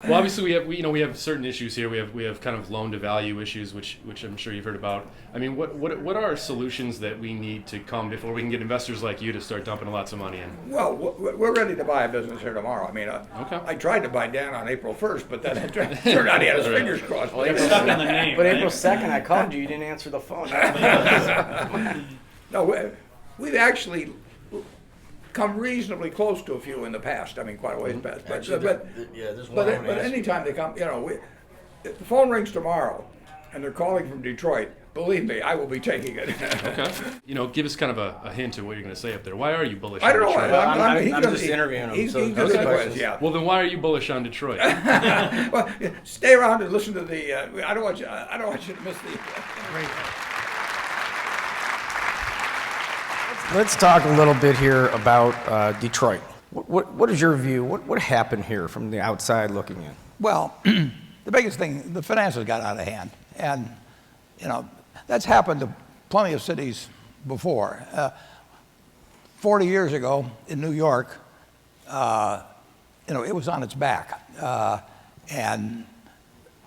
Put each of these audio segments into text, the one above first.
Well, obviously we have certain issues here. We have kind of loan to value issues, which I'm sure you've heard about. I mean, what are solutions that we need to come before we can get investors like you to start dumping lots of money in? Well, we're ready to buy a business here tomorrow. I mean, Okay. I tried to buy Dan on April 1st, but then it turned out he had his fingers crossed. Stuck on the name. But right? April 2nd, I called you. You didn't answer the phone. No, we've actually come reasonably close to a few in the past. I mean, quite a ways past. But, Actually, there's one I wanna but ask you. anytime they come, if the phone rings tomorrow and they're calling from Detroit, believe me, I will be taking it. Okay. Give us kind of a hint of what you're going to say up there. Why are you bullish I don't on know. Detroit? I'm just interviewing him, He's so good those at questions. yeah. Well, then why are you bullish on Detroit? Well, stay around and listen to the. I don't want you to miss the. Let's talk a little bit here about Detroit. What is your view? What happened here from the outside looking in? Well, the biggest thing, the finances got out of hand. And, that's happened to plenty of cities before. 40 years ago in New York, it was on its back. And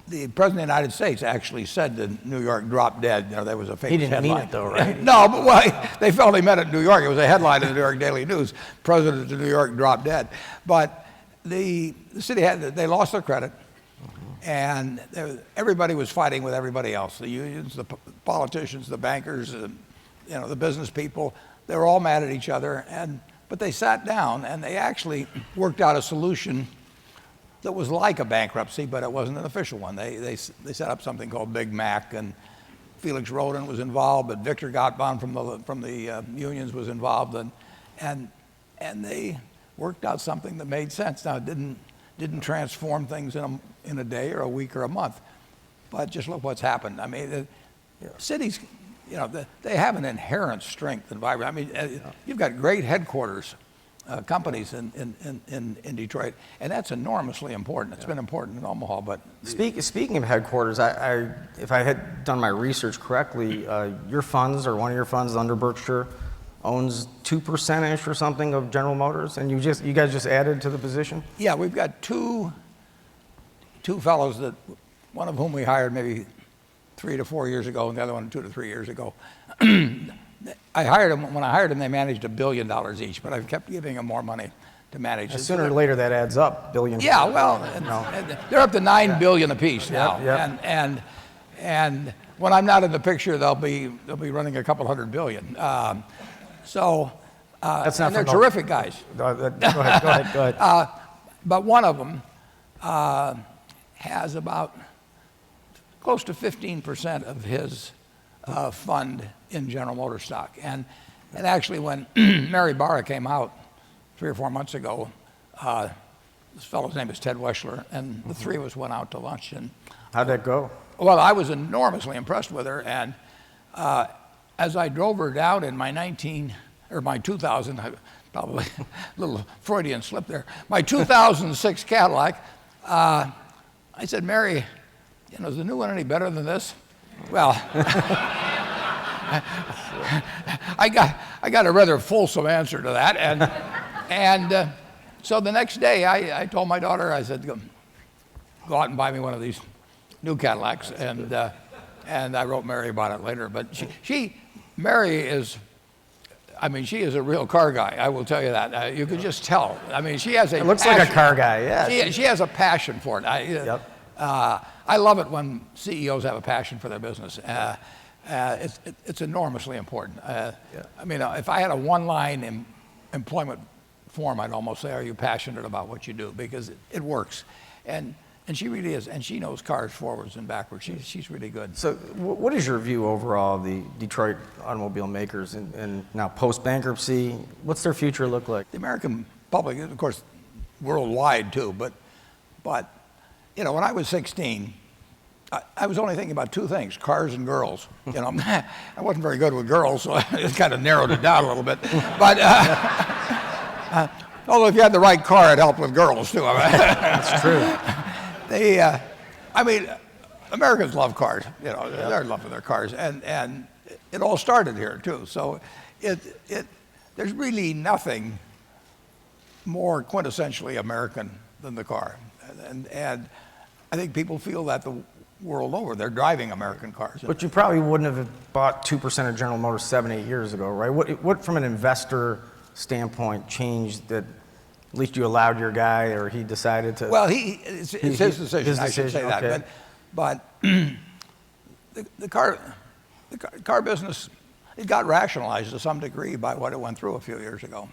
the President of the United States actually said that New York dropped dead. There was a famous He didn't headline. mean it though, right? No, but they felt he meant it in New York. It was a headline in the New York Daily News. President of New York dropped dead. But the city they lost their credit, and everybody was fighting with everybody else. The unions, the politicians, the bankers, the business people. They were all mad at each other. But they sat down and they actually worked out a solution that was like a bankruptcy, but it wasn't an official one. They set up something called Big Mac, and Felix Roden was involved, but Victor Gottbahn from the unions was involved, and they worked out something that made sense. Now it didn't transform things in a day or a week or a month, but just look what's happened. I mean, cities, they have an inherent strength and vibrancy. I mean, you've got great headquarters. Companies in Detroit, and that's enormously important. It's been important in Omaha, but Speaking of headquarters, if I had done my research correctly, your funds or one of your funds under Berkshire owns 2%-ish or something of General Motors, and you guys just added to the position? yeah, we've got two fellows that one of whom we hired maybe 3 to 4 years ago, and the other one 2 to 3 years ago. I hired them. When I hired them, they managed $1 billion each, but I've kept giving them more money to manage. Sooner or later, that adds up, billion. Yeah, well, and they're up to $9 billion apiece now, Yep. and when I'm not in the picture, they'll be running a couple $100 billion. So That's not and they're for terrific guys. Go ahead. But one of them has about close to 15% of his fund in General Motors stock. And actually, when Mary Barra came out 3 or 4 months ago, this fellow's name is Ted Weschler, and the three of us went out to lunch. And How'd that go? well, I was enormously impressed with her, and as I drove her down in my 2000, probably a little Freudian slip there, my 2006 Cadillac, I said, Mary, is the new one any better than this? Well, I got a rather fulsome answer to that, and so the next day I told my daughter, I said, go out and buy me one of these new Cadillacs, and I wrote Mary about it later. But Mary is, she is a real car guy. I will tell you that. You can just tell. She has a. It looks like a car guy, yeah. She has a passion for it. Yep. I love it when CEOs have a passion for their business. It's enormously important. If I had a one-line employment form, I'd almost say, "Are you passionate about what you do?" Because it works, and she really is, and she knows cars forwards and backwards. She's really good. So, what is your view overall of the Detroit automobile makers, and now post-bankruptcy? What's their future look like? The American public, of course, worldwide too, but when I was 16, I was only thinking about two things: cars and girls. I wasn't very good with girls, so it kind of narrowed it down a little bit. But although if you had the right car, it helped with girls too. That's true. Americans love cars. They're in love with their cars, and it all started here too. So there's really nothing more quintessentially American than the car. And I think people feel that the world over. They're driving American cars. But you probably wouldn't have bought 2% of General Motors 7, 8 years ago, right? What from an investor standpoint changed that at least you allowed your guy, or he decided to? Well, it's his decision. His I should decision, say okay. that. But the car business, it got rationalized to some degree by what it went through a few years ago.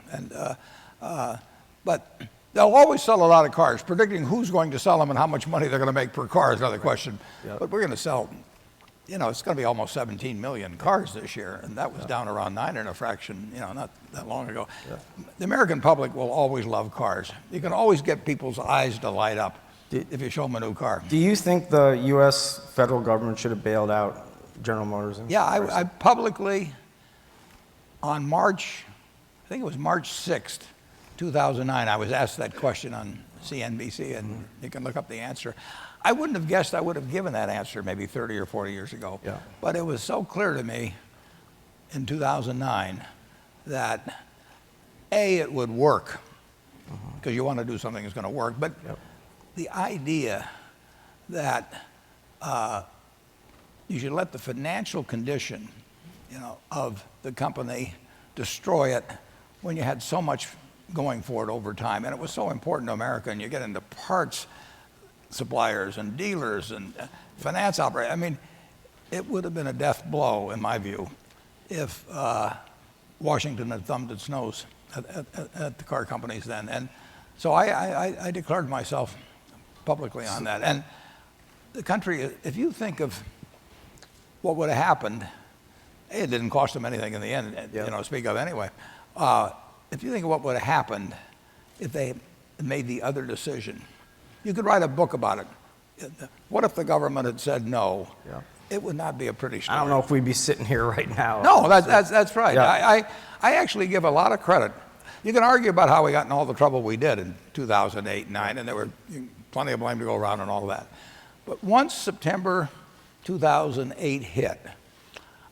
But they'll always sell a lot of cars. Predicting who's going to sell them and how much money they're going to make per car is another question. Yep. But we're going to sell, it's going to be almost 17 million cars this year, and that was down around 9 and a fraction, not that long ago. The American public will always love cars. You can always get people's eyes to light up if you show them a new car. Do you think the U.S. federal government should have bailed out General Motors? Yeah, I publicly, on March 6th, 2009, I was asked that question on CNBC, and you can look up the answer. I wouldn't have guessed I would have given that answer maybe 30 or 40 years ago. Yeah. But it was so clear to me in 2009 that, A, it would work, because you want to do something that's going to work. But the idea that you should let the financial condition, of the company destroy it when you had so much going for it over time, and it was so important to America. And you get into parts suppliers and dealers and finance operators. I mean, it would have been a death blow, in my view, if Washington had thumbed its nose at the car companies then. And so I declared myself publicly on that. And the country, if you think of what would have happened, it didn't cost them anything in the end, speak of anyway. If you think of what would have happened if they made the other decision, you could write a book about it. What if the government had said no? Yeah. It would not be a pretty story. I don't know if we'd be sitting here right now. No, that's right. Yeah. I actually give a lot of credit. You can argue about how we got in all the trouble we did in 2008 and 9, and there were plenty of blame to go around and all that. But once September 2008 hit,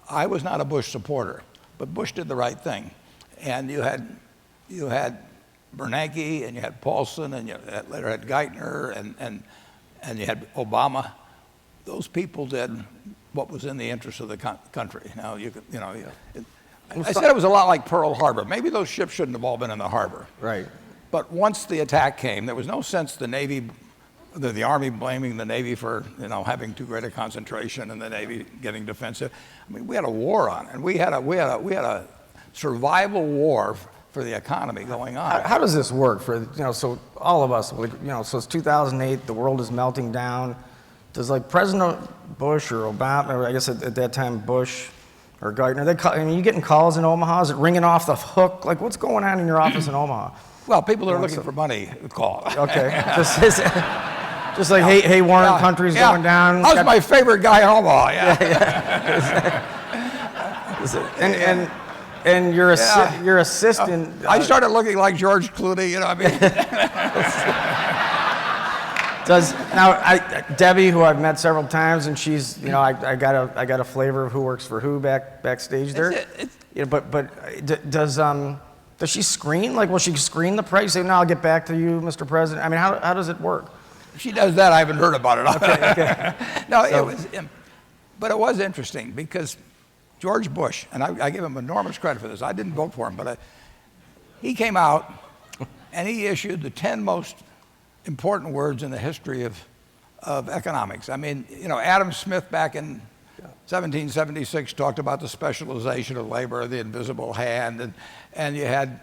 I was not a Bush supporter, but Bush did the right thing. And you had Bernanke, and you had Paulson, and you later had Geithner, and you had Obama. Those people did what was in the interest of the country. Now I said it was a lot like Pearl Harbor. Maybe those ships shouldn't have all been in the harbor. Right. But once the attack came, there was no sense the Army blaming the Navy for having too great a concentration and the Navy getting defensive. I mean, we had a war on it, and we had a survival war for the economy going on. How does this work for so all of us? So it's 2008. The world is melting down. Does President Bush or Obama, or I guess at that time Bush or Geithner, you getting calls in Omaha? Is it ringing off the hook? What's going on in your office in Omaha? Well, people are looking for money call. Okay. Just like, hey, Warren, country's going down. I was my favorite guy in Omaha. And your assistant. I started looking like George Clooney. Debbie, who I've met several times, and she's, I got a flavor of who works for who backstage there. Does she screen? Will she screen the price? Say, no, I'll get back to you, Mr. President. I mean, how does it work? If she does that, I haven't heard about it. Okay. No, but it was interesting because George Bush, and I give him enormous credit for this. I didn't vote for him, but he came out and he issued the 10 most important words in the history of economics. I mean, Adam Smith back in 1776 talked about the specialization of labor, the invisible hand, and you had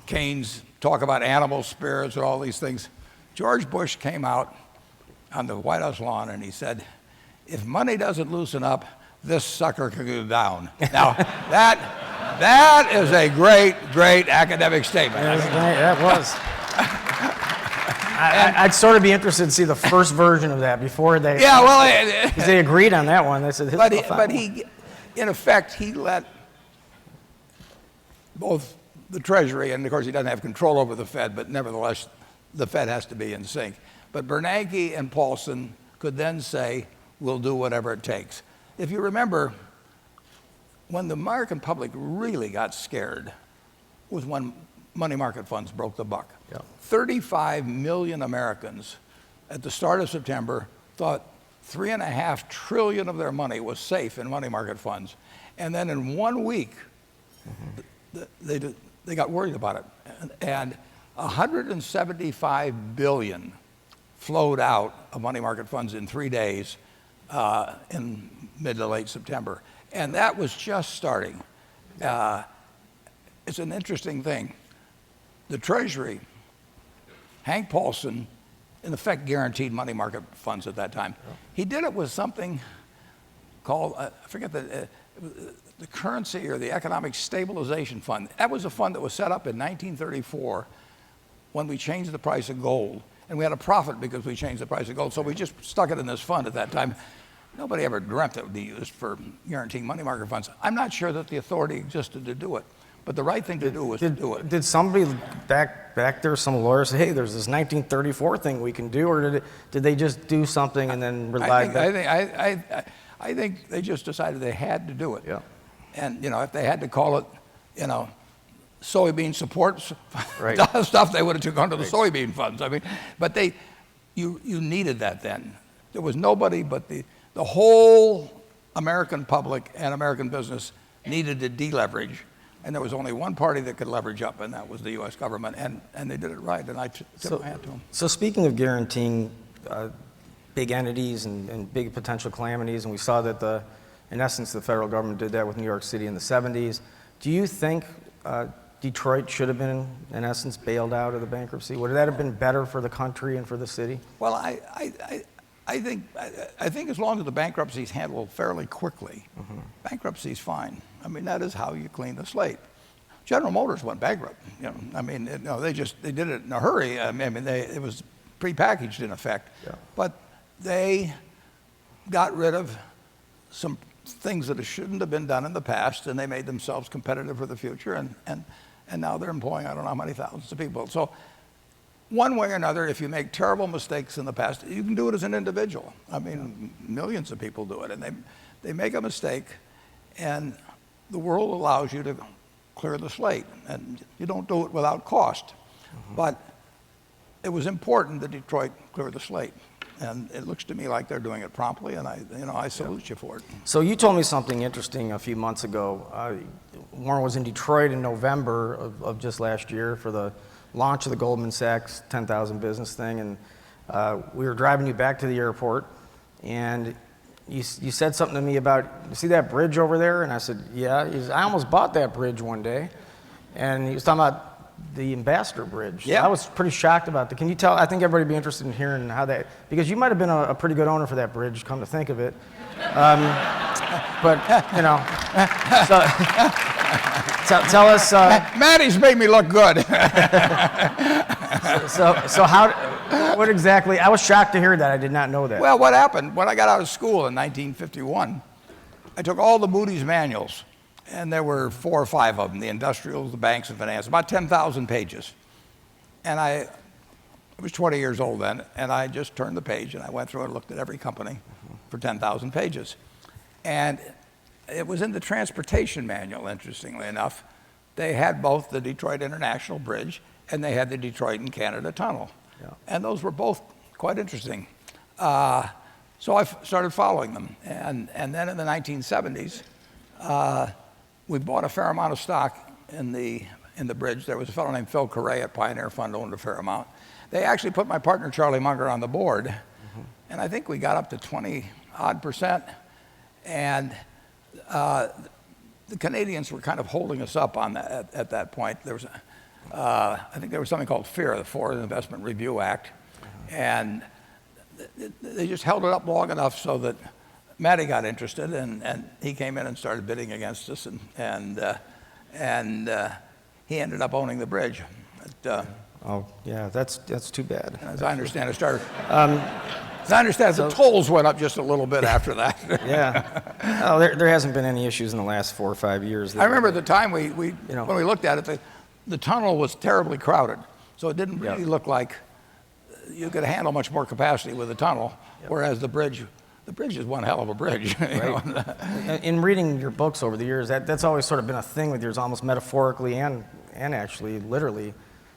Keynes talk about animal spirits and all these things. George Bush came out on the White House lawn and he said, if money doesn't loosen up, this sucker could go down. Now, that is a great academic statement. That was. I'd sort of be interested to see the first version of that before they. Yeah, well, because they agreed on that one. They said, but he, in effect, he let both the Treasury, and of course he doesn't have control over the Fed, but nevertheless, the Fed has to be in sync. But Bernanke and Paulson could then say, we'll do whatever it takes. If you remember, when the American public really got scared was when money market funds broke the buck. Yep. 35 million Americans at the start of September, thought $3.5 trillion of their money was safe in money market funds. And then in 1 week, they got worried about it. And 175 billion flowed out of money market funds in 3 days in mid to late September. And that was just starting. It's an interesting thing. The Treasury, Hank Paulson, in effect guaranteed money market funds at that time. He did it with something called, I forget the currency or the economic stabilization fund. That was a fund that was set up in 1934 when we changed the price of gold. And we had a profit because we changed the price of gold. So we just stuck it in this fund at that time. Nobody ever dreamt it would be used for guaranteeing money market funds. I'm not sure that the authority existed to do it. But the right thing to do was to do it. Did somebody back there, some lawyer, say, hey, there's this 1934 thing we can do, or did they just do something and then rely back? I think they just decided they had to do it. Yeah. And if they had to call it, soybean support Right. stuff, they would have gone to the soybean funds. I mean, but you needed that then. There was nobody but the whole American public and American business needed to deleverage. And there was only one party that could leverage up, and that was the U.S. government, and they did it right, and I tipped my hat to them. So speaking of guaranteeing big entities and big potential calamities, and we saw that in essence, the federal government did that with New York City in the 70s. Do you think Detroit should have been, in essence, bailed out of the bankruptcy? Would that have been better for the country and for the city? Well, I think as long as the bankruptcy is handled fairly quickly, bankruptcy is fine. I mean, that is how you clean the slate. General Motors went bankrupt. They did it in a hurry. It was prepackaged in effect, but they got rid of some things that shouldn't have been done in the past, and they made themselves competitive for the future. And now they're employing I don't know how many thousands of people. So one way or another, if you make terrible mistakes in the past, you can do it as an individual. I mean, millions of people do it, and they make a mistake, and the world allows you to clear the slate, and you don't do it without cost. But it was important that Detroit clear the slate, and it looks to me like they're doing it promptly, and I salute you for it. So you told me something interesting a few months ago. Warren was in Detroit in November of just last year for the launch of the Goldman Sachs 10,000 business thing, and we were driving you back to the airport, and you said something to me about, you see that bridge over there? And I said, yeah. He said, I almost bought that bridge one day. And he was talking about the Ambassador Bridge. Yeah. I was pretty shocked about that. Can you tell, I think everybody would be interested in hearing how that, because you might have been a pretty good owner for that bridge, come to think of it. But, so tell us. Maddie's made me look good. So what exactly, I was shocked to hear that. I did not know that. Well, what happened, when I got out of school in 1951, I took all the Moody's manuals, and there were 4 or 5 of them, the industrials, the banks, and finance, about 10,000 pages. And I was 20 years old then, and I just turned the page, and I went through and looked at every company for 10,000 pages. And it was in the transportation manual, interestingly enough. They had both the Detroit International Bridge, and they had the Detroit and Canada Tunnel. Yeah. And those were both quite interesting. So I started following them. And then in the 1970s, we bought a fair amount of stock in the bridge. There was a fellow named Phil Correa at Pioneer Fund owned a fair amount. They actually put my partner Charlie Munger on the board, and I think we got up to 20-odd%. And the Canadians were kind of holding us up on that at that point. There was, I think there was something called FIR, the Foreign Investment Review Act, and they just held it up long enough so that Matty got interested, and he came in and started bidding against us, and he ended up owning the bridge. Oh, yeah, that's too bad. As I understand it, the tolls went up just a little bit after that. Yeah. Oh, there hasn't been any issues in the last 4 or 5 years. I remember at the time when we looked at it, the tunnel was terribly crowded, so it didn't really look like you could handle much more capacity with the tunnel, whereas the bridge is one hell of a bridge. Right. In reading your books over the years, that's always sort of been a thing with yours, almost metaphorically and actually literally.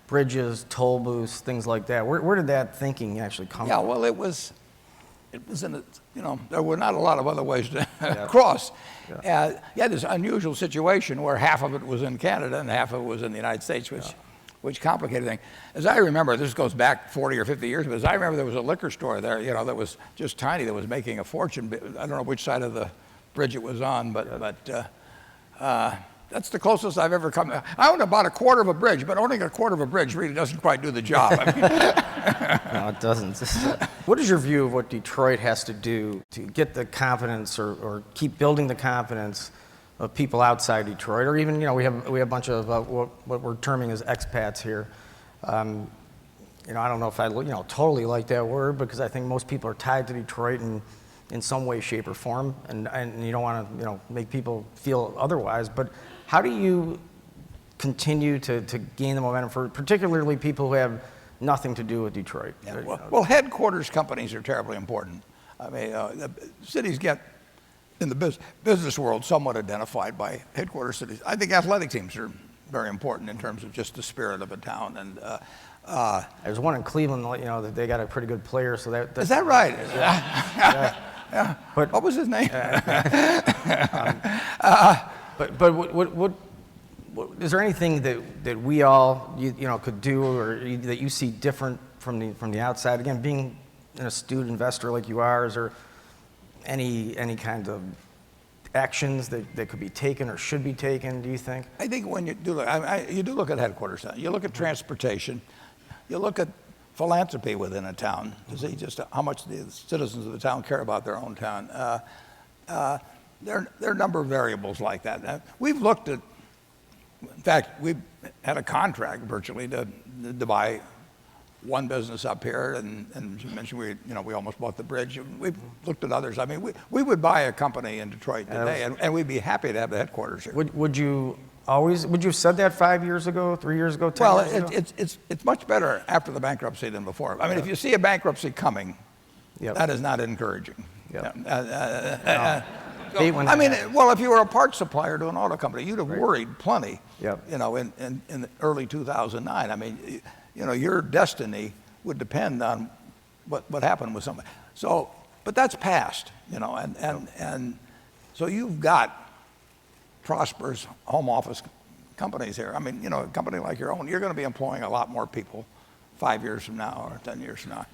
bridges, toll booths, things like that. Where did that thinking actually come Yeah, from? well, it was in a, there were not a lot of other ways to cross. You had this unusual situation where half of it was in Canada and half of it was in the United States, which complicated things. As I remember, this goes back 40 or 50 years, but as I remember, there was a liquor store there, that was just tiny, that was making a fortune. I don't know which side of the bridge it was on, but that's the closest I've ever come. I own about a quarter of a bridge, but owning a quarter of a bridge really doesn't quite do the job. I mean, No, it doesn't. What is your view of what Detroit has to do to get the confidence or keep building the confidence of people outside Detroit, or even, we have a bunch of what we're terming as expats here. I don't know if I totally like that word, because I think most people are tied to Detroit in some way, shape, or form, and you don't want to make people feel otherwise. But how do you continue to gain the momentum for particularly people who have nothing to do with Detroit? Yeah, well, headquarters companies are terribly important. I mean, the cities get, in the business world, somewhat identified by headquarters cities. I think athletic teams are very important in terms of just the spirit of a town. And there's one in Cleveland, that they got a pretty good player. So that's, is that right? Yeah. But what was his name? But what is there anything that we all could do, or that you see different from the outside? Again, being an astute investor like you are, is there any kind of actions that could be taken or should be taken, do you think? I think when you do look, you do look at headquarters. You look at transportation. You look at philanthropy within a town to see just how much the citizens of the town care about their own town. There are a number of variables like that. We've looked at, in fact, we've had a contract virtually to buy one business up here, and as you mentioned, we almost bought the bridge. We've looked at others. I mean, we would buy a company in Detroit today, and we'd be happy to have the headquarters here. Would you have said that 5 years ago, 3 years ago, 10 years ago? Well, it's much better after the bankruptcy than before. I mean, if you see a bankruptcy coming, that is not encouraging. Yep. If you were a parts supplier to an auto company, you'd have worried plenty. Yep. In early 2009. I mean, your destiny would depend on what happened with somebody. So, but that's past. And so you've got prosperous home office companies here. I mean, a company like your own, you're going to be employing a lot more people 5 years from now or 10 years from now.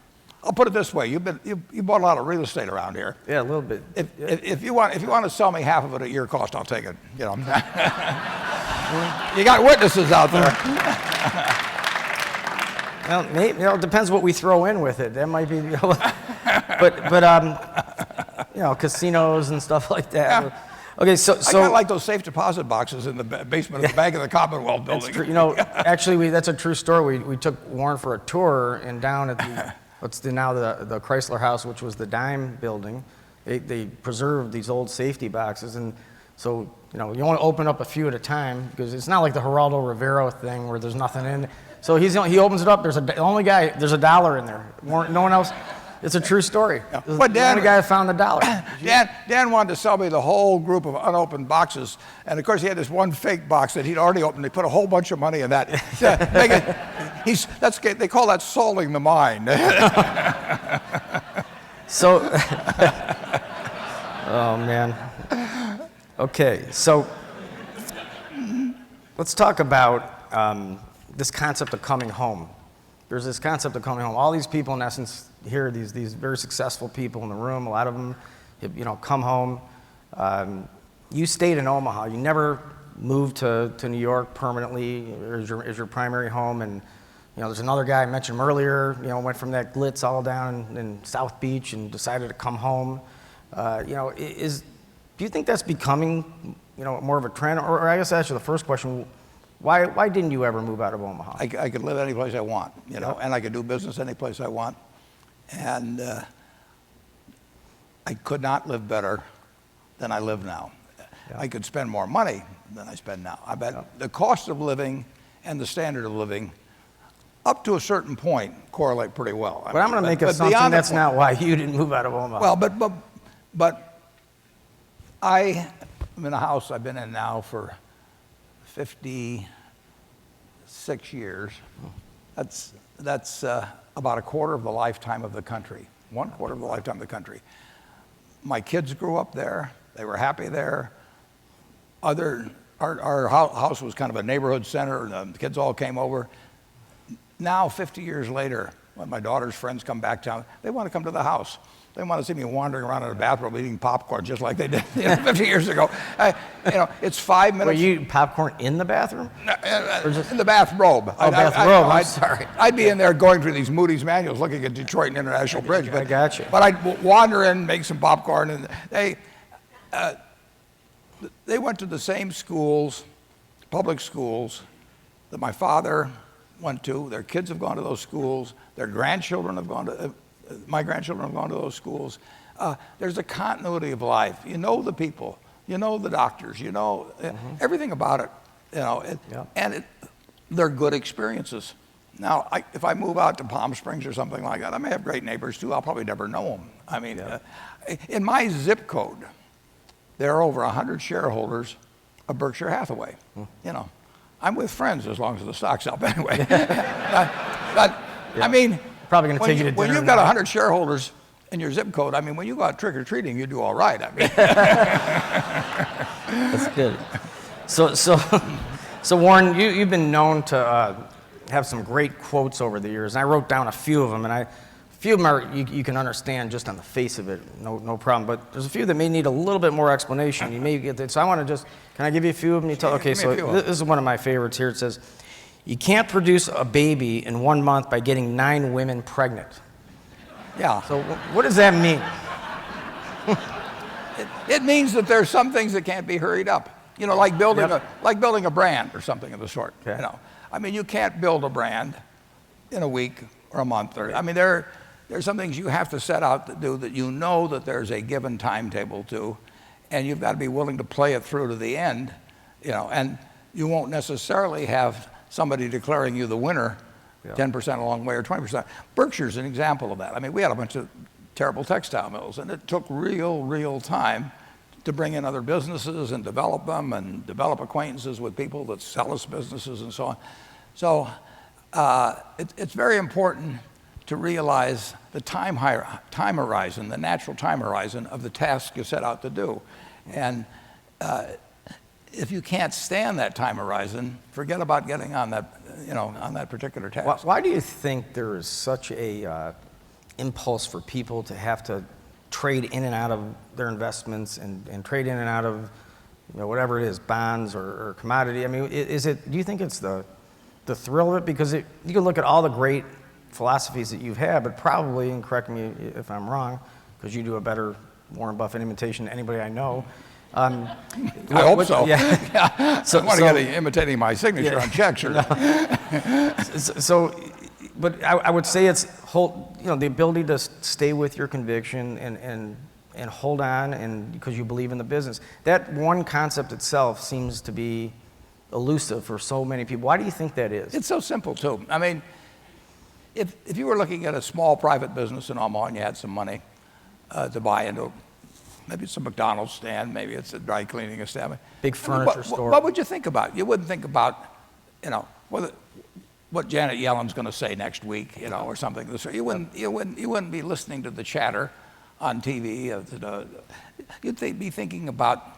I'll put it this way: you bought a lot of real estate around here. Yeah, a little bit. If you want to sell me half of it at your cost, I'll take it. You got witnesses out there. Well, maybe, it depends what we throw in with it. That might be, casinos and stuff like that. Yeah. Okay, so I kind of like those safe deposit boxes in the basement of the Bank of the Commonwealth building. That's true. Actually, that's a true story. We took Warren for a tour, and down at the Chrysler House, which was the Dime building, they preserved these old safety boxes, and so you only open up a few at a time, because it's not like the Geraldo Rivero thing where there's nothing in it. So he opens it up. There's the only guy. There's $1 in there. No one else. It's a true story. Yeah. The only guy that found $1. Dan wanted to sell me the whole group of unopened boxes, and of course he had this one fake box that he'd already opened. They put a whole bunch of money in that. They call that salting the mind. So, oh man. Okay, so let's talk about this concept of coming home. There's this concept of coming home. All these people, in essence, here, these very successful people in the room, a lot of them, come home. You stayed in Omaha. You never moved to New York permanently as your primary home. And there's another guy I mentioned him earlier. Went from that glitz all down in South Beach and decided to come home. Do you think that's becoming more of a trend? Or I guess that's the first question. Why didn't you ever move out of Omaha? I could live any place I want, and I could do business any place I want. And I could not live better than I live now. Yeah. I could spend more money than I spend now. I bet the cost of living and the standard of living, up to a certain point, correlate pretty well. But I'm going to make an assumption that's not why you didn't move out of Omaha. Well, but I'm in a house I've been in now for 57 6 years, that's about a quarter of the lifetime of the country. 1/4 of the lifetime of the country. My kids grew up there. They were happy there. Our house was kind of a neighborhood center, and the kids all came over. Now, 50 years later, when my daughter's friends come back town, they want to come to the house. They want to see me wandering around in a bathrobe eating popcorn just like they did 50 years ago. It's 5 minutes. Were you eating popcorn in the bathroom? In the bathrobe. Oh, bathrobe, I'm sorry. I'd be in there going through these Moody's manuals looking at Detroit International Bridge. I got you. But I'd wander in, make some popcorn, and they went to the same schools, public schools, that my father went to. Their kids have gone to those schools. Their grandchildren have gone to, my grandchildren have gone to those schools. There's a continuity of life. You know the people. You know the doctors. You know everything about it. And they're good experiences. Now, if I move out to Palm Springs or something like that, I may have great neighbors too. I'll probably never know them. I mean, in my zip code, there are over 100 shareholders of Berkshire Hathaway. I'm with friends as long as the stock's up anyway. I mean, probably going to take you to dinner. When you've got 100 shareholders in your zip code, I mean, when you go out trick-or-treating, you do all right. I mean, that's good. So Warren, you've been known to have some great quotes over the years, and I wrote down a few of them, and a few of them are you can understand just on the face of it, no problem. But there's a few that may need a little bit more explanation. You may get that. So I want to can I give you a few of them? Okay, so this is one of my favorites here. It says, you can't produce a baby in 1 month by getting 9 women pregnant. Yeah. So what does that mean? It means that there's some things that can't be hurried up. Like building a brand or something of the sort. Okay. I mean, you can't build a brand in a week or a month. I mean, there's some things you have to set out to do that that there's a given timetable to, and you've got to be willing to play it through to the end. And you won't necessarily have somebody declaring you the winner 10% along the way or 20%. Berkshire's an example of that. I mean, we had a bunch of terrible textile mills, and it took real time to bring in other businesses and develop them and develop acquaintances with people that sell us businesses and so on. So it's very important to realize the time horizon, the natural time horizon of the task you set out to do. And if you can't stand that time horizon, forget about getting on that particular task. Why do you think there is such a impulse for people to have to trade in and out of their investments and trade in and out of whatever it is, bonds or commodity? I mean, do you think it's the thrill of it? Because you can look at all the great philosophies that you've had, but probably, and correct me if I'm wrong, because you do a better Warren Buffett imitation than anybody I know. I hope so. Yeah. So, I want to get imitating my signature on checks. Or But I would say it's the ability to stay with your conviction and hold on, and because you believe in the business. That one concept itself seems to be elusive for so many people. Why do you think that is? It's so simple too. I mean, if you were looking at a small private business in Omaha and you had some money to buy into, maybe it's a McDonald's stand, maybe it's a dry cleaning establishment, big furniture store. What would you think about? You wouldn't think about, what Janet Yellen's going to say next week, or something. You wouldn't be listening to the chatter on TV. You'd be thinking about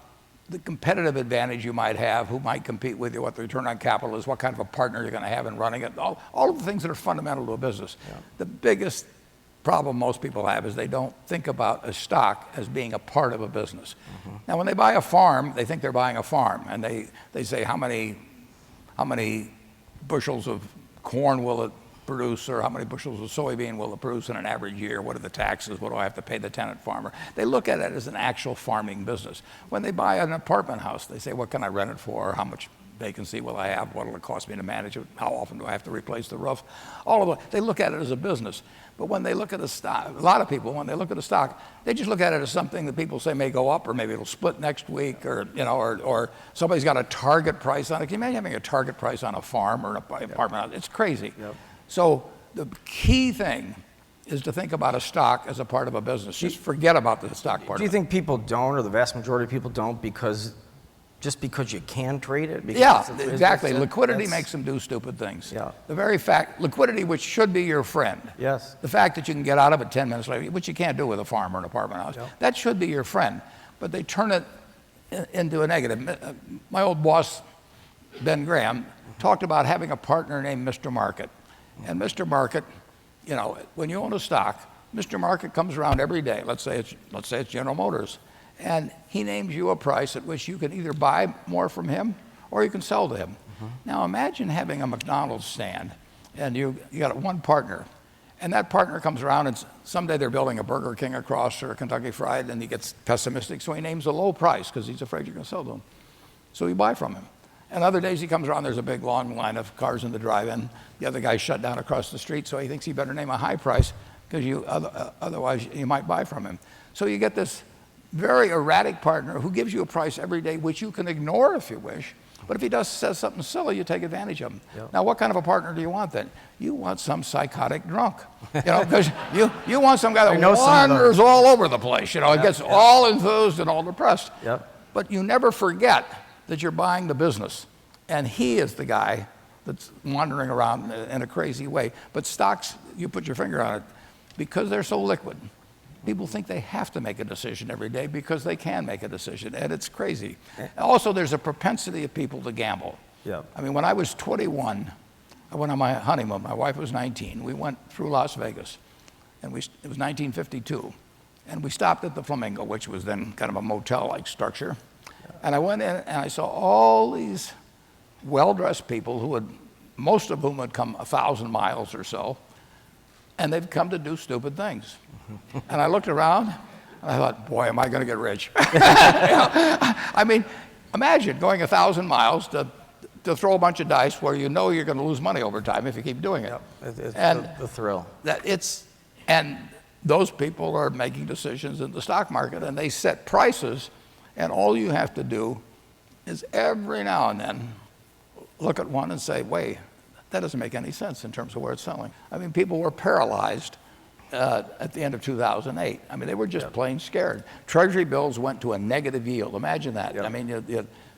the competitive advantage you might have, who might compete with you, what the return on capital is, what kind of a partner you're going to have in running it, all of the things that are fundamental to a business. Yeah. The biggest problem most people have is they don't think about a stock as being a part of a business. Mm-hmm. Now, when they buy a farm, they think they're buying a farm, and they say how many bushels of corn will it produce, or how many bushels of soybean will it produce in an average year? What are the taxes? What do I have to pay the tenant farmer? They look at it as an actual farming business. When they buy an apartment house, they say, what can I rent it for? How much vacancy will I have? What will it cost me to manage it? How often do I have to replace the roof? All of that. They look at it as a business. But when they look at a stock, a lot of people, when they look at a stock, they just look at it as something that people say may go up, or maybe it'll split next week, or somebody's got a target price on it. Can you imagine having a target price on a farm or an apartment house? It's crazy. Yep. So the key thing is to think about a stock as a part of a business. Just forget about the stock part. Do you think people don't, or the vast majority of people don't, because just because you can trade it? Because Yeah, it's- exactly. Liquidity that's- makes them do stupid things. Yeah. The very fact, liquidity, which should be your friend. Yes. The fact that you can get out of it 10 minutes later, which you can't do with a farm or an apartment house, that should be your friend. But they turn it into a negative. My old boss, Ben Graham, talked about having a partner named Mr. Market. And Mr. Market, you know, when you own a stock, Mr. Market comes around every day. Let's say it's General Motors. And he names you a price at which you can either buy more from him or you can sell to him. Now imagine having a McDonald's stand and you got one partner. And that partner comes around and someday they're building a Burger King across or a Kentucky Fried and he gets pessimistic. So he names a low price because he's afraid you're going to sell to him. So you buy from him. And other days he comes around, there's a big long line of cars in the drive-in. The other guy's shut down across the street, so he thinks he better name a high price because otherwise you might buy from him. So you get this very erratic partner who gives you a price every day, which you can ignore if you wish. But if he says something silly, you take advantage of him. Yep. Now, what kind of a partner do you want then? You want some psychotic drunk, you know, because you want some guy that wanders all over the place, you know, and gets all enthused and all depressed. Yep. But you never forget that you're buying the business, and he is the guy that's wandering around in a crazy way. But stocks, you put your finger on it, because they're so liquid. People think they have to make a decision every day because they can make a decision, and it's crazy. Also, there's a propensity of people to gamble. Yep. I mean, when I was 21, I went on my honeymoon. My wife was 19. We went through Las Vegas, and it was 1952. And we stopped at the Flamingo, which was then kind of a motel-like structure. And I went in, and I saw all these well-dressed people most of whom had come 1,000 miles or so, and they've come to do stupid things. And I looked around, and I thought, boy, am I going to get rich. You know? I mean, imagine going 1,000 miles to throw a bunch of dice where you know you're going to lose money over time if you keep doing it. It's And the thrill. And those people are making decisions in the stock market, and they set prices, and all you have to do is every now and then look at one and say, wait, that doesn't make any sense in terms of where it's selling. I mean, people were paralyzed at the end of 2008. I mean, they were just plain scared. Treasury bills went to a negative yield. Imagine that. I mean,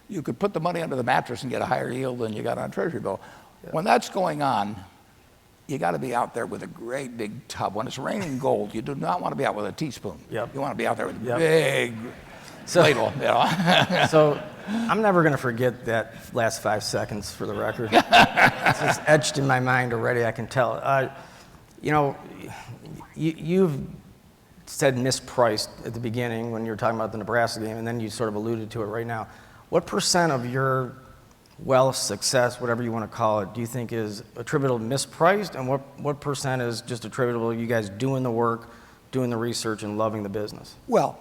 you could put the money under the mattress and get a higher yield than you got on a Treasury bill. When that's going on, you got to be out there with a great big tub. When it's raining gold, you do not want to be out with a teaspoon. You want to be out there with a big ladle. You know? So I'm never going to forget that last 5 seconds, for the record. It's just etched in my mind already, I can tell. You know, you've said mispriced at the beginning when you were talking about the Nebraska game, and then you sort of alluded to it right now. What % of your wealth, success, whatever you want to call it, do you think is attributable to mispriced, and what % is just attributable to you guys doing the work, doing the research, and loving the business? Well,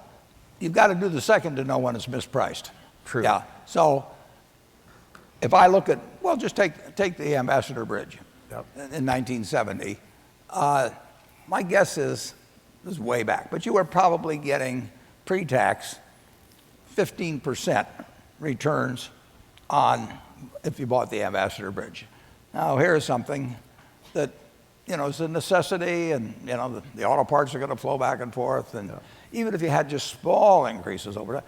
you've got to do the second to know when it's mispriced. True. Yeah. So if I look at, well, just take the Ambassador Bridge in 1970. My guess is, this is way back, but you were probably getting pre-tax 15% returns on if you bought the Ambassador Bridge. Now here's something that, you know, is a necessity, and you know the auto parts are going to flow back and forth, and even if you had just small increases over that,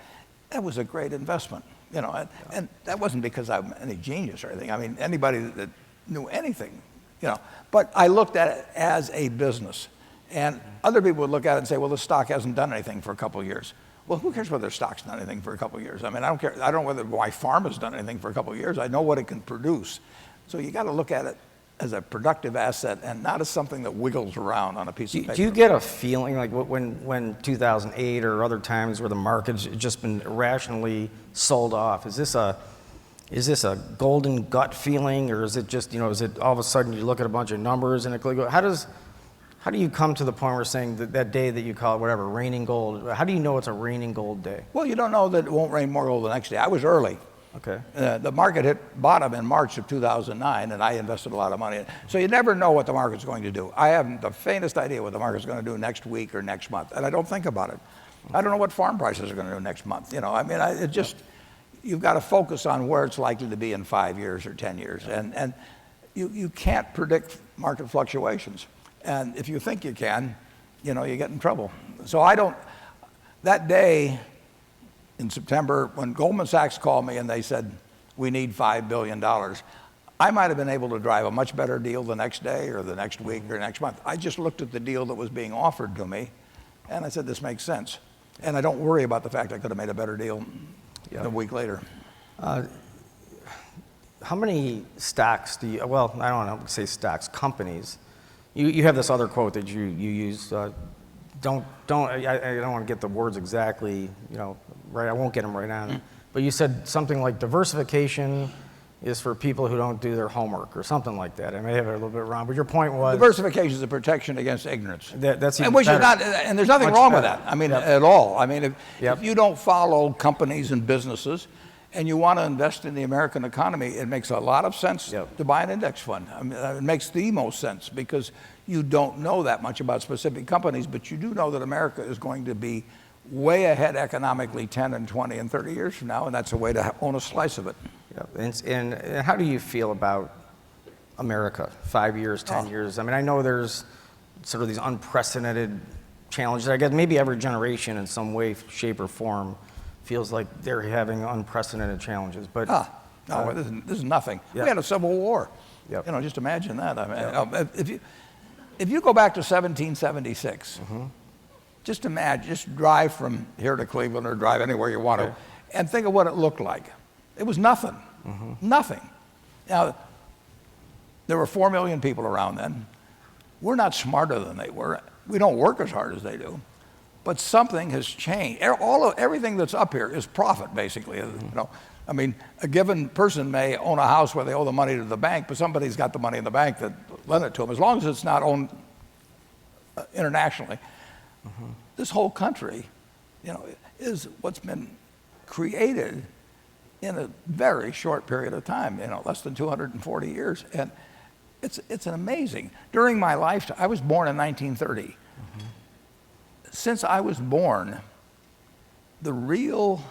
that was a great investment, you know. And that wasn't because I'm any genius or anything. I mean, anybody that knew anything, you know. But I looked at it as a business, and other people would look at it and say, well, the stock hasn't done anything for a couple of years. Well, who cares whether their stock's done anything for a couple of years? I mean, I don't care. I don't know whether my farm has done anything for a couple of years. I know what it can produce. So you got to look at it as a productive asset and not as something that wiggles around on a piece of paper. Do you get a feeling like when 2008 or other times where the market's just been irrationally sold off? Is this a golden gut feeling, or is it just, you know, is it all of a sudden you look at a bunch of numbers and it goes, how do you come to the point where you're saying that day that you call it whatever, raining gold? How do you know it's a raining gold day? Well, you don't know that it won't rain more gold the next day. I was early. Okay. The market hit bottom in March of 2009, and I invested a lot of money in it. So you never know what the market's going to do. I haven't the faintest idea what the market's going to do next week or next month, and I don't think about it. I don't know what farm prices are going to do next month. You know, I mean, you've got to focus on where it's likely to be in 5 years or 10 years, and you can't predict market fluctuations. And if you think you can, you know, you get in trouble. So that day, in September, when Goldman Sachs called me and they said, we need $5 billion, I might have been able to drive a much better deal the next day or the next week or next month. I just looked at the deal that was being offered to me, and I said, this makes sense. And I don't worry about the fact I could have made a better deal a week later. How many stocks do you, well, I don't want to say stocks, companies. You have this other quote that you use, I don't want to get the words exactly, right, I won't get them right on. But you said something like diversification is for people who don't do their homework or something like that. I may have it a little bit wrong, but your point was... Diversification is a protection against ignorance. That's even and which better. is not, and there's nothing Much wrong with better. that. I mean, at all. I mean, Yep. if you don't follow companies and businesses and you want to invest in the American economy, it makes a lot of sense Yep. to buy an index fund. I mean, it makes the most sense because you don't know that much about specific companies, but you do know that America is going to be way ahead economically 10 and 20 and 30 years from now, and that's a way to own a slice of it. And how do you feel about America, 5 years, 10 years? I mean, I know there's sort of these unprecedented challenges. I guess maybe every generation in some way, shape, or form feels like they're having unprecedented challenges. But no, this is nothing. We had a civil war. Yep. Just imagine that. I mean, if you go back to 1776, just imagine, just drive from here to Cleveland or drive anywhere you want to, and think of what it looked like. It was nothing. Nothing. Now, there were 4 million people around then. We're not smarter than they were. We don't work as hard as they do. But something has changed. Everything that's up here is profit, basically. I mean, a given person may own a house where they owe the money to the bank, but somebody's got the money in the bank that lent it to them. As long as it's not owned internationally, this whole country, is what's been created in a very short period of time, less than 240 years. And it's an amazing. During my lifetime, I was born in 1930. Since I was born, the real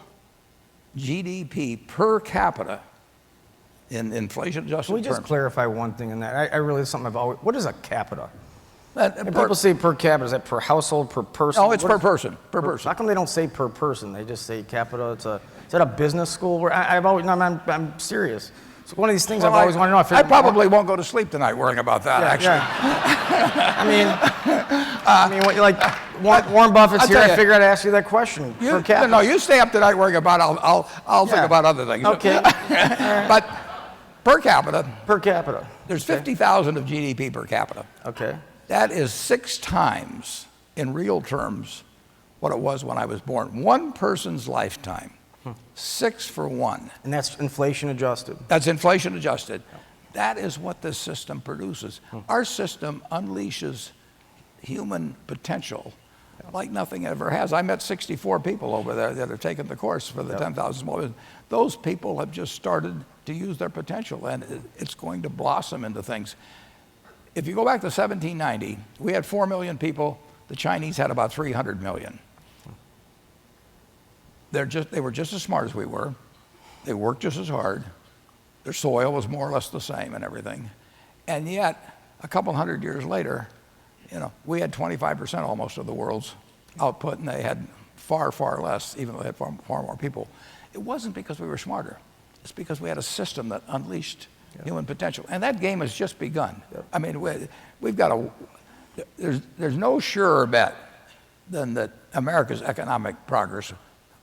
GDP per capita in inflation-adjusted can we just terms. clarify one thing in that? I really, something I've always, what is a capita? And People say per capita, is that per household, per person? No, it's What per is- person, per person. How come they don't say per person? They just say capita. Is that a business school? Where I've always, no, I'm serious. It's one of these things I've always wanted to know. I probably won't go to sleep tonight worrying about that, actually. I mean, like Warren Buffett's I'll here. tell I you. figured I'd ask you that question. Per capita. No, you stay up tonight worrying about it. I'll think about other things. Okay. But per capita, Per capita. there's 50,000 of GDP per capita. Okay. That is 6 times, in real terms, what it was when I was born. One person's lifetime, 6 for 1. And that's inflation adjusted. That's inflation adjusted. That is what this system produces. Our system unleashes human potential like nothing ever has. I met 64 people over there that have taken the course for the 10,000 small business. Those people have just started to use their potential, and it's going to blossom into things. If you go back to 1790, we had 4 million people. The Chinese had about 300 million. They were just as smart as we were. They worked just as hard. Their soil was more or less the same and everything. And yet, a couple hundred years later, we had 25% almost of the world's output, and they had far, far less, even though they had far more people. It wasn't because we were smarter. It's because we had a system that unleashed human potential. And that game has just begun. I mean, we've got there's no surer bet than that America's economic progress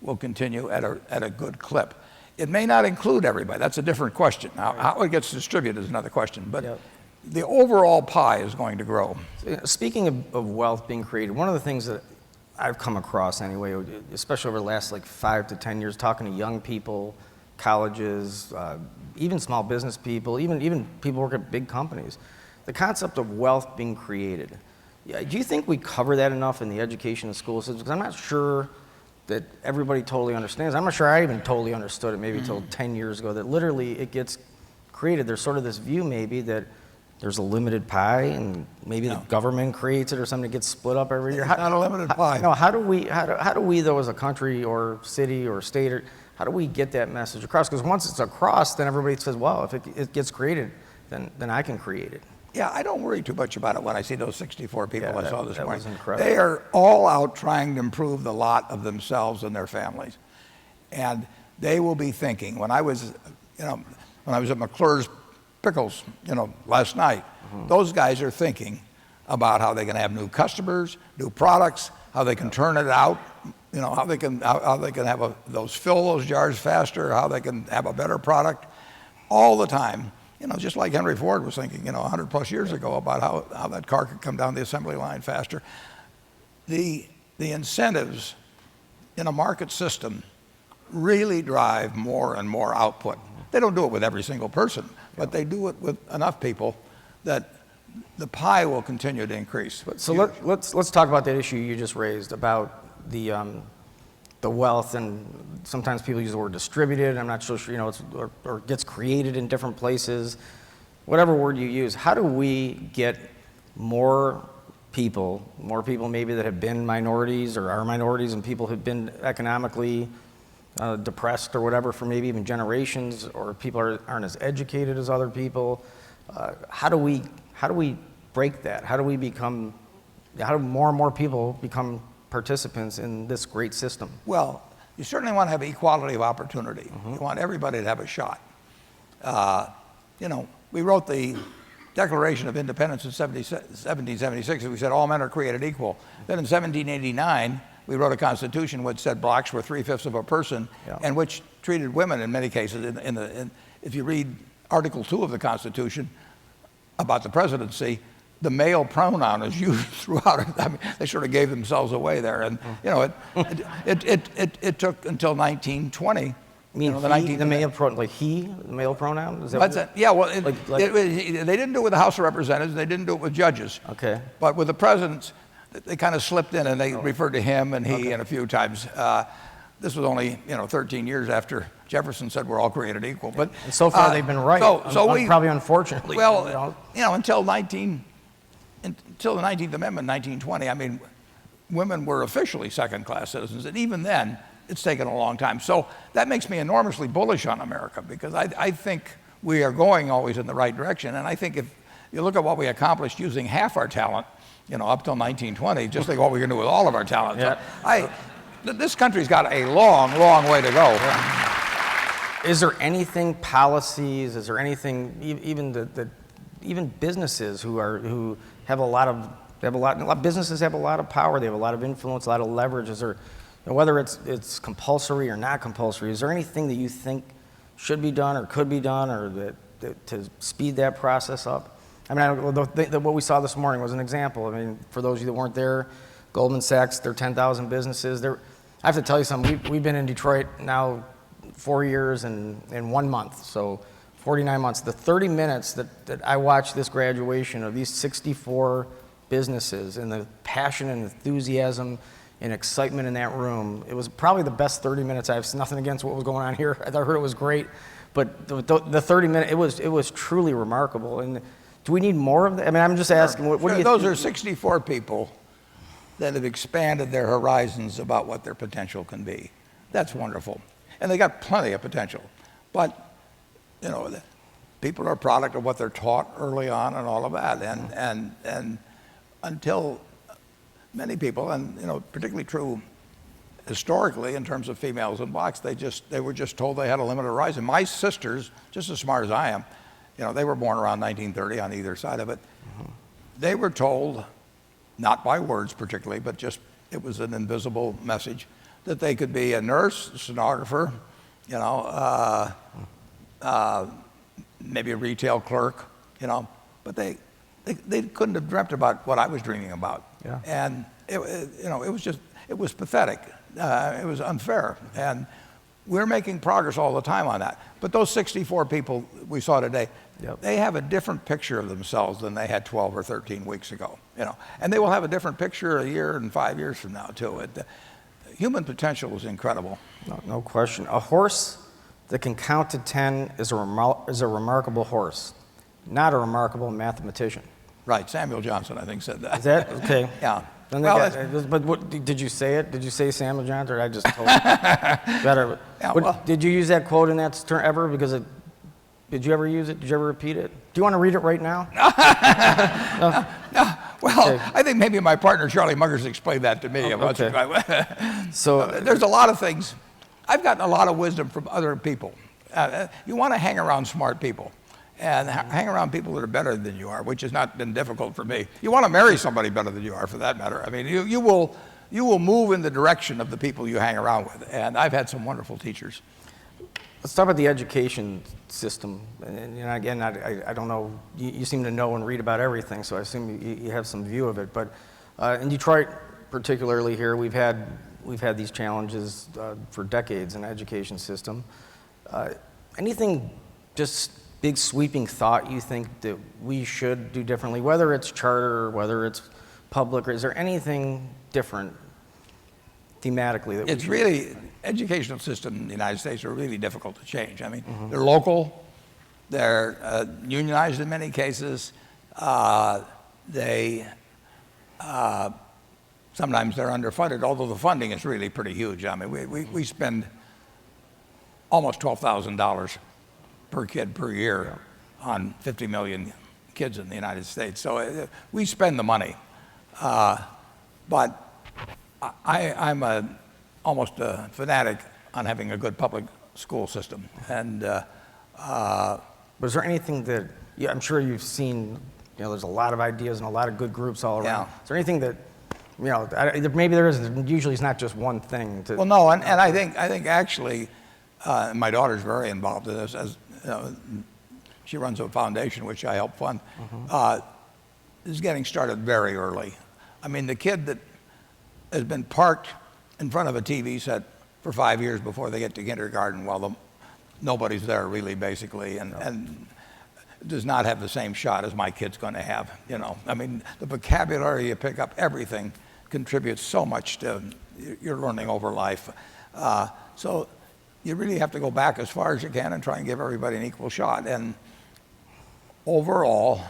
will continue at a good clip. It may not include everybody. That's a different question. Now, how it gets distributed is another question. But the overall pie is going to grow. Speaking of wealth being created, one of the things that I've come across anyway, especially over the last 5 to 10 years, talking to young people, colleges, even small business people, even people work at big companies, the concept of wealth being created. Do you think we cover that enough in the education and school systems? Because I'm not sure that everybody totally understands. I'm not sure I even totally understood it maybe until 10 years ago, that literally it gets created. There's sort of this view maybe that there's a limited pie and maybe the government creates it or something that gets split up every year. It's not a limited pie. No, how do we though as a country or city or state, how do we get that message across? Because once it's across, then everybody says, well, if it gets created, then I can create it. Yeah, I don't worry too much about it when I see those 64 people I saw this morning. Was incredible. They are all out trying to improve the lot of themselves and their families. And they will be thinking, when I was at McClure's Pickles, last night, those guys are thinking about how they can have new customers, new products, how they can turn it out, how they can have fill those jars faster, how they can have a better product, all the time. Just like Henry Ford was thinking, 100 plus years ago about how that car could come down the assembly line faster. The incentives in a market system really drive more and more output. They don't do it with every single person, but they do it with enough people that the pie will continue to increase. So let's talk about that issue you just raised about the wealth, and sometimes people use the word distributed. I'm not so sure, it's, or gets created in different places. Whatever word you use, how do we get more people maybe that have been minorities or are minorities, and people who've been economically depressed or whatever for maybe even generations, or people aren't as educated as other people? How do we break that? How do more and more people become participants in this great system? Well, you certainly want to have equality of opportunity. You want everybody to have a shot. We wrote the Declaration of Independence in 1776, and we said all men are created equal. Then in 1789, we wrote a constitution which said blacks were 3/5 of a person, and which treated women in many cases. If you read Article 2 of the Constitution about the presidency, the male pronoun is used throughout it. I mean, they sort of gave themselves away there, and it took until 1920. The male pronoun? Is that What's that? Yeah, well, they didn't do it with the House of Representatives. They didn't do it with judges. Okay. But with the presidents, they kind of slipped in, and they referred to him and he and a few times. This was only 13 years after Jefferson said we're all created equal. But and so far they've been right. Probably unfortunately. Well, until the 19th Amendment, 1920. I mean, women were officially second-class citizens, and even then, it's taken a long time. So that makes me enormously bullish on America, because I think we are going always in the right direction. And I think if you look at what we accomplished using half our talent, up till 1920, just think what we can do with all of our talent. Yeah. So this country's got a long, long way to go. Is there anything, policies? Is there anything, even businesses who have a lot of businesses have a lot of power. They have a lot of influence, a lot of leverage. Is there, whether it's compulsory or not compulsory, is there anything that you think should be done or could be done, or that to speed that process up? I mean, what we saw this morning was an example. I mean, for those of you that weren't there, Goldman Sachs, their 10,000 businesses. I have to tell you something. We've been in Detroit now 4 years and 1 month, so 49 months. The 30 minutes that I watched this graduation of these 64 businesses, and the passion and enthusiasm and excitement in that room, it was probably the best 30 minutes. I have nothing against what was going on here. I heard it was great, but the 30 minutes, it was truly remarkable. And do we need more of that? I mean, I'm just asking, what do you Those are 64 people that have expanded their horizons about what their potential can be. That's wonderful. And they got plenty of potential. But, people are a product of what they're taught early on and all of that. And until many people, and particularly true historically in terms of females and blacks, they were just told they had a limited horizon. My sisters, just as smart as I am, they were born around 1930 on either side of it. They were told, not by words particularly, but just it was an invisible message, that they could be a nurse, a stenographer, maybe a retail clerk, but they couldn't have dreamt about what I was dreaming about. Yeah. And it was pathetic. It was unfair. And we're making progress all the time on that. But those 64 people we saw today, they have a different picture of themselves than they had 12 or 13 weeks ago. And they will have a different picture a year and 5 years from now too. Human potential is incredible. No question. A horse that can count to 10 is a remarkable horse, not a remarkable mathematician. Right. Samuel Johnson, I think, said that. Is that okay? Yeah. But what, did you say it? Did you say Samuel Johnson, or I just told you? Better. Yeah, did you use that quote in that term ever? Because did you ever use it? Did you ever repeat it? Do you want to read it right now? No. Well, Okay. I think maybe my partner Charlie Muggers explained that to me. Okay. So there's a lot of things. I've gotten a lot of wisdom from other people. You want to hang around smart people. And hang around people that are better than you are, which has not been difficult for me. You want to marry somebody better than you are, for that matter. I mean, you will move in the direction of the people you hang around with. And I've had some wonderful teachers. Let's talk about the education system. And you know, again, I don't know, you seem to know and read about everything, so I assume you have some view of it. But in Detroit, particularly here, we've had these challenges for decades in the education system. Anything just big sweeping thought you think that we should do differently, whether it's charter or whether it's public, or is there anything different thematically that It's really, educational system in the United States are really difficult to change. I mean, they're local, they're unionized in many cases, sometimes they're underfunded, although the funding is really pretty huge. I mean, we spend almost $12,000 per kid per year on 50 million kids in the United States. So we spend the money. But I'm almost a fanatic on having a good public school system. And Was there anything that, I'm sure you've seen, there's a lot of ideas and a lot of good groups all around. Yeah. Is there anything that, maybe there is, usually it's not just one thing. Well, no, and I think actually, my daughter's very involved in this. As she runs a foundation which I help fund. Is getting started very early. I mean, the kid that has been parked in front of a TV set for 5 years before they get to kindergarten, while nobody's there really, basically, and does not have the same shot as my kid's going to have. I mean, the vocabulary you pick up, everything contributes so much to your learning over life. So you really have to go back as far as you can and try and give everybody an equal shot. And overall,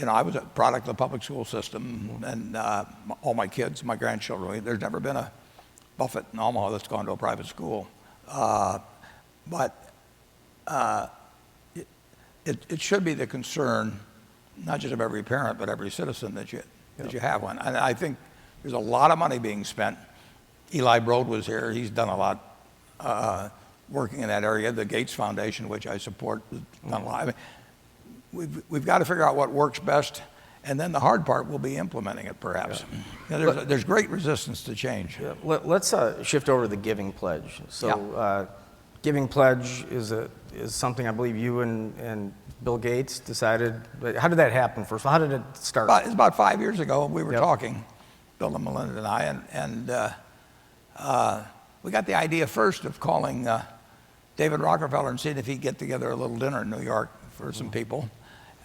I was a product of the public school system, and all my kids, my grandchildren, there's never been a Buffett in Omaha that's gone to a private school. But it should be the concern, not just of every parent, but every citizen that you have one. And I think there's a lot of money being spent. Eli Broad was here. He's done a lot working in that area. The Gates Foundation, which I support, has done a lot. I mean, we've got to figure out what works best, and then the hard part will be implementing it, perhaps. Yeah. There's great resistance to change. Yeah. Let's shift over to the Giving Pledge. So, Giving Pledge is something I believe you and Bill Gates decided. How did that happen first? How did it start? It's about 5 years ago. We were talking, Bill and Melinda and I, and we got the idea first of calling David Rockefeller and seeing if he'd get together a little dinner in New York for some people.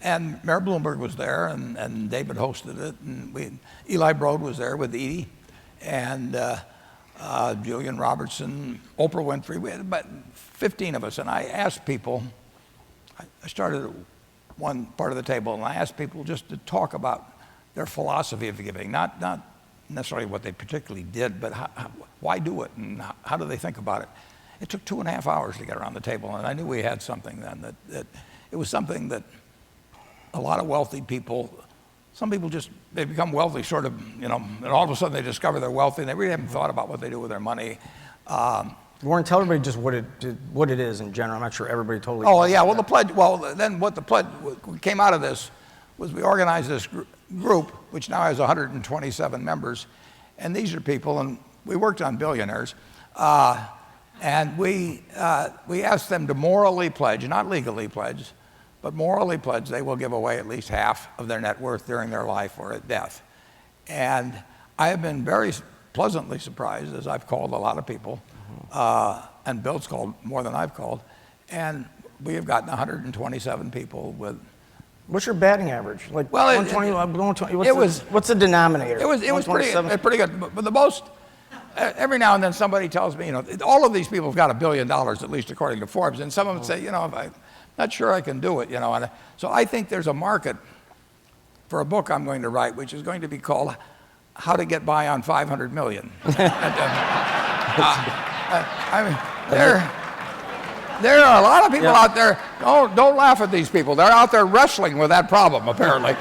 And Mayor Bloomberg was there, and David hosted it, and Eli Broad was there with Edie, and Julian Robertson, Oprah Winfrey. We had about 15 of us, and I asked people, I started at one part of the table, and I asked people just to talk about their philosophy of giving, not necessarily what they particularly did, but why do it, and how do they think about it. It took 2.5 hours to get around the table, and I knew we had something then that it was something that a lot of wealthy people, some people they become wealthy sort of, and all of a sudden they discover they're wealthy and they really haven't thought about what they do with their money. Warren, tell everybody just what it is in general. I'm not sure everybody totally. Oh, yeah, well, the pledge, then what the pledge came out of this was we organized this group, which now has 127 members, and these are people, and we worked on billionaires, and we asked them to morally pledge, not legally pledge, but morally pledge they will give away at least half of their net worth during their life or at death. And I have been very pleasantly surprised, as I've called a lot of people, and Bill's called more than I've called, and we have gotten 127 people with. What's your batting average? Like, well, 120, what's the denominator? It was pretty good, but the most. Every now and then somebody tells me, all of these people have got $1 billion, at least according to Forbes, and some of them say, I'm not sure I can do it, and so I think there's a market for a book I'm going to write, which is going to be called How to Get By on 500 Million. I mean, there are a lot of people out there, don't laugh at these people. They're out there wrestling with that problem, apparently.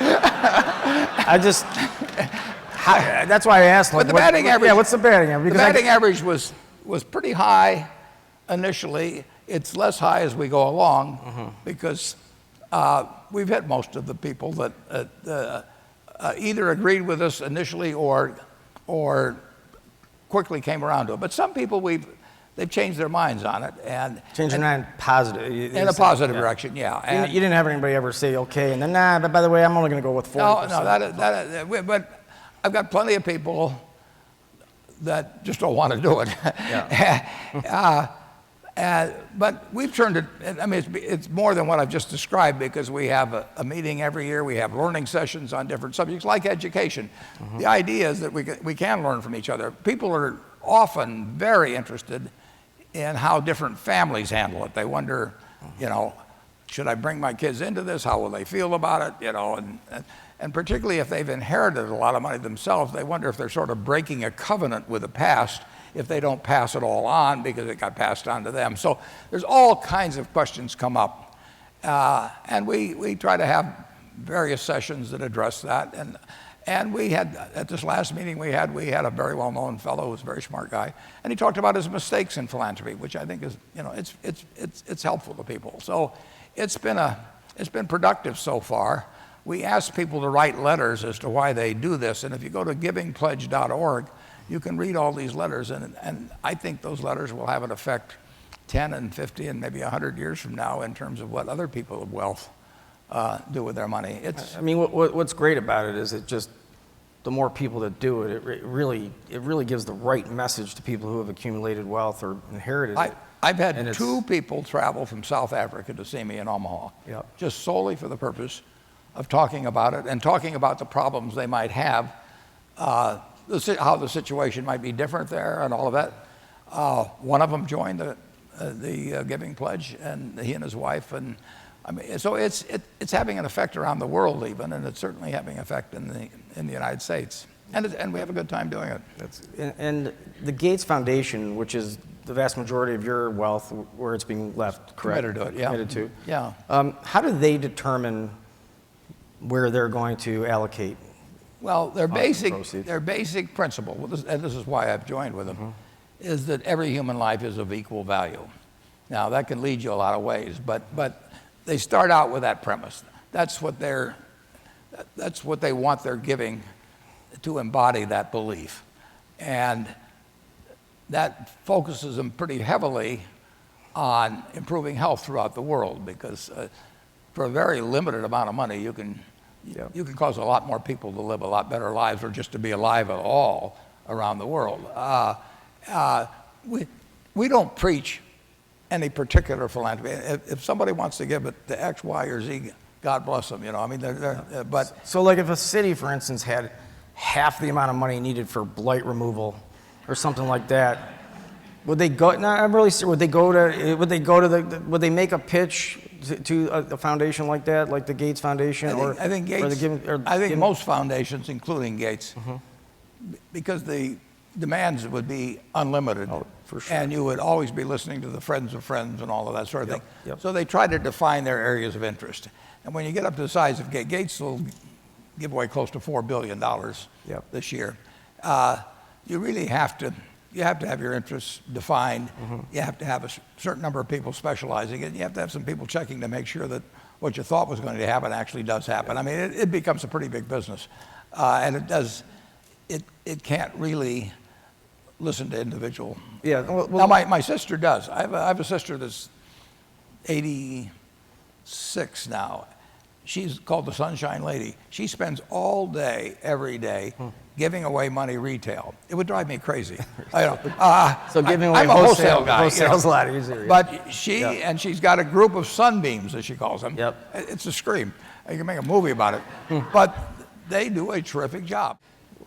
That's why I asked. But the batting average. Yeah, what's the batting average? The batting average was pretty high initially. It's less high as we go along because we've had most of the people that either agreed with us initially or quickly came around to it. But some people they've changed their minds on it and Change your mind positive. in a positive direction, yeah. And You didn't have anybody ever say okay, and then nah. But by the way, I'm only going to go with 40%. no, but I've got plenty of people that just don't want to do it. Yeah. But we've turned it. I mean, it's more than what I've just described because we have a meeting every year. We have learning sessions on different subjects like education. The idea is that we can learn from each other. People are often very interested in how different families handle it. They wonder, should I bring my kids into this? How will they feel about it? And particularly if they've inherited a lot of money themselves, they wonder if they're sort of breaking a covenant with the past if they don't pass it all on because it got passed on to them. So there's all kinds of questions come up. And we try to have various sessions that address that. And we had, at this last meeting we had a very well-known fellow who was a very smart guy, and he talked about his mistakes in philanthropy, which I think is, it's helpful to people. So it's been productive so far. We ask people to write letters as to why they do this, and if you go to givingpledge.org, you can read all these letters, and I think those letters will have an effect 10 and 50 and maybe 100 years from now in terms of what other people of wealth do with their money. I mean, what's great about it is the more people that do it, it really gives the right message to people who have accumulated wealth or inherited it. I've had 2 people travel from South Africa to see me in Omaha, Yep. just solely for the purpose of talking about it and talking about the problems they might have, how the situation might be different there and all of that. One of them joined the Giving Pledge, and he and his wife, and I mean, so it's having an effect around the world even, and it's certainly having an effect in the United States, and we have a good time doing it. And the Gates Foundation, which is the vast majority of your wealth, where it's being left, correct? Committed to it, yeah. Committed to. Yeah. How do they determine where they're going to allocate? Well, their proceeds? basic principle, and this is why I've joined with them, is that every human life is of equal value. Now, that can lead you a lot of ways, but they start out with that premise. That's what they want their giving to embody, that belief. And that focuses them pretty heavily on improving health throughout the world, because for a very limited amount of money, you can cause a lot more people to live a lot better lives, or just to be alive at all around the world. We don't preach any particular philanthropy. If somebody wants to give it to X, Y, or Z, God bless them. I mean, but So, like, if a city, for instance, had half the amount of money needed for blight removal, or something like that, would they go? No, I'm really serious. Would they make a pitch to a foundation like that, like the Gates Foundation, I think most foundations, including Gates, because the demands would be unlimited. Oh, for sure. And you would always be listening to the friends of friends and all of that sort of thing. Yep. So they try to define their areas of interest. And when you get up to the size of Gates will give away close to $4 billion this year. You really have to have your interests defined. You have to have a certain number of people specializing it. You have to have some people checking to make sure that what you thought was going to happen actually does happen. I mean, it becomes a pretty big business. And it can't really listen to individual. Yeah. Now, my sister does. I have a sister that's 86 now. She's called the Sunshine Lady. She spends all day, every day, giving away money retail. It would drive me crazy. So giving away I'm a wholesale guy. Wholesale's a lot easier. But she's got a group of sunbeams, as she calls them. Yep. It's a scream. You can make a movie about it. But they do a terrific job.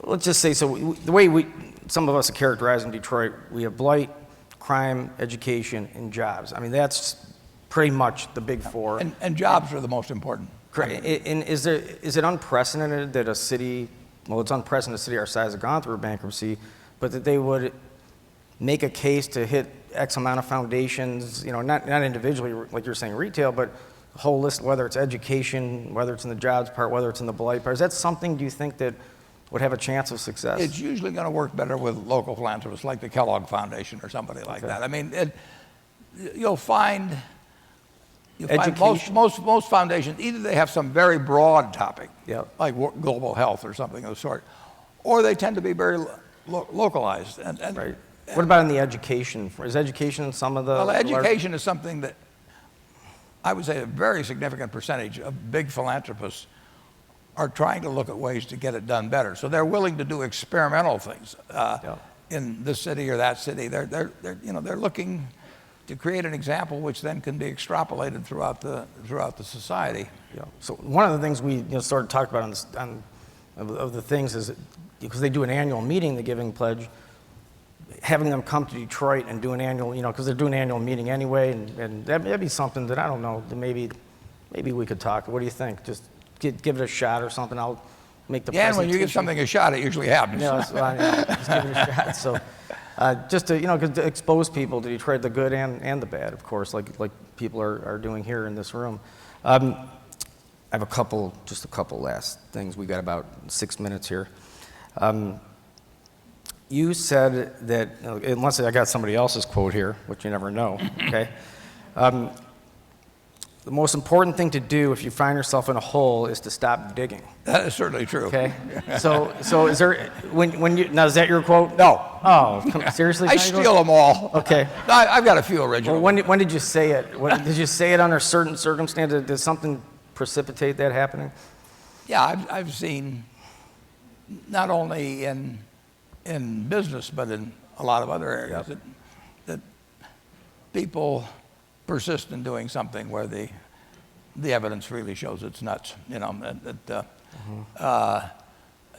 Let's just say, so the way some of us are characterized in Detroit, we have blight, crime, education, and jobs. I mean, that's pretty much the big four. And jobs are the most important. Correct. And is it unprecedented that a city, well, it's unprecedented a city our size has gone through bankruptcy, but that they would make a case to hit X amount of foundations, not individually, like you're saying, retail, but a whole list, whether it's education, whether it's in the jobs part, whether it's in the blight part. Is that something, do you think, that would have a chance of success? It's usually going to work better with local philanthropists like the Kellogg Foundation or somebody like that. I mean, you'll find Education. most foundations, either they have some very broad topic, Yep. like global health or something of the sort, or they tend to be very localized. And Right. What about in the education? Is education some of the? well, education is something that I would say a very significant percentage of big philanthropists are trying to look at ways to get it done better. So they're willing to do experimental things in this city or that city. They're looking to create an example which then can be extrapolated throughout the society. Yeah. So one of the things we started talking about of the things is because they do an annual meeting, the Giving Pledge, having them come to Detroit and do an annual, because they're doing an annual meeting anyway, and that'd be something that I don't know, that maybe we could talk. What do you think? Just give it a shot or something. I'll make the Yeah, and presentation. when you give something a shot, it usually happens. Yeah, so just give it a shot. So, just to, 'cause to expose people to Detroit, the good and the bad, of course, like people are doing here in this room. I have just a couple last things. We got about 6 minutes here. You said that, unless I got somebody else's quote here, which you never know, okay? The most important thing to do if you find yourself in a hole is to stop digging. That is certainly true. Okay. So is there when you now is that your quote? No. Oh, seriously? I steal them all. Okay. No, I've got a few original. Well, when did you say it? Did you say it under certain circumstances? Did something precipitate that happening? Yeah, I've seen not only in business but in a lot of other areas that people persist in doing something where the evidence really shows it's nuts. It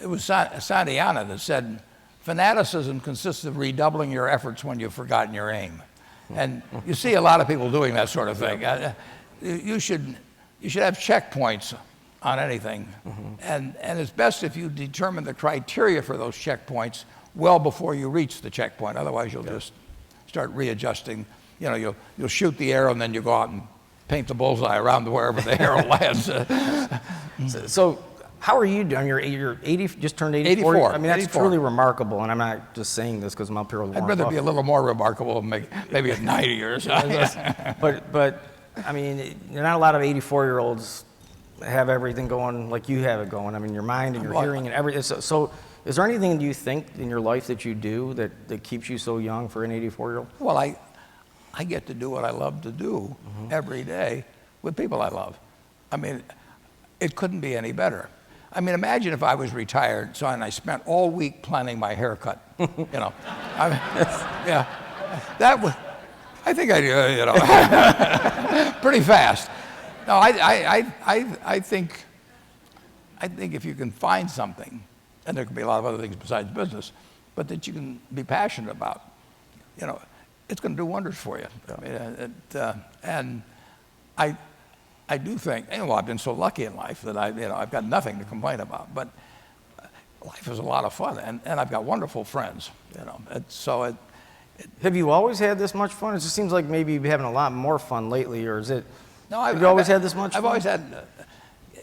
was Santayana that said, fanaticism consists of redoubling your efforts when you've forgotten your aim. And you see a lot of people doing that sort of thing. You should have checkpoints on anything. And it's best if you determine the criteria for those checkpoints well before you reach the checkpoint. Otherwise, you'll just start readjusting. You'll shoot the arrow and then you go out and paint the bullseye around wherever the arrow lands. So how are you doing? You're 80, just turned 84? 84. I mean, that's 84. truly remarkable, and I'm not just saying this because I'm up here with Warren I'd rather be a Buffett. little more remarkable, maybe at 90 or something. But I mean, not a lot of 84-year-olds have everything going like you have it going. I mean, your mind and your hearing and everything. So is there anything you think in your life that you do that keeps you so young for an 84-year-old? Well, I get to do what I love to do every day with people I love. I mean, it couldn't be any better. I mean, imagine if I was retired, and I spent all week planning my haircut. Yeah, that would. I think I pretty fast. No, I think if you can find something, and there could be a lot of other things besides business, but that you can be passionate about, it's going to do wonders for you. I mean, and I do think, I've been so lucky in life that I've got nothing to complain about. But life is a lot of fun, and I've got wonderful friends. Have you always had this much fun? It just seems like maybe you've been having a lot more fun lately, or is it? No, have you always had this much fun? I've always had.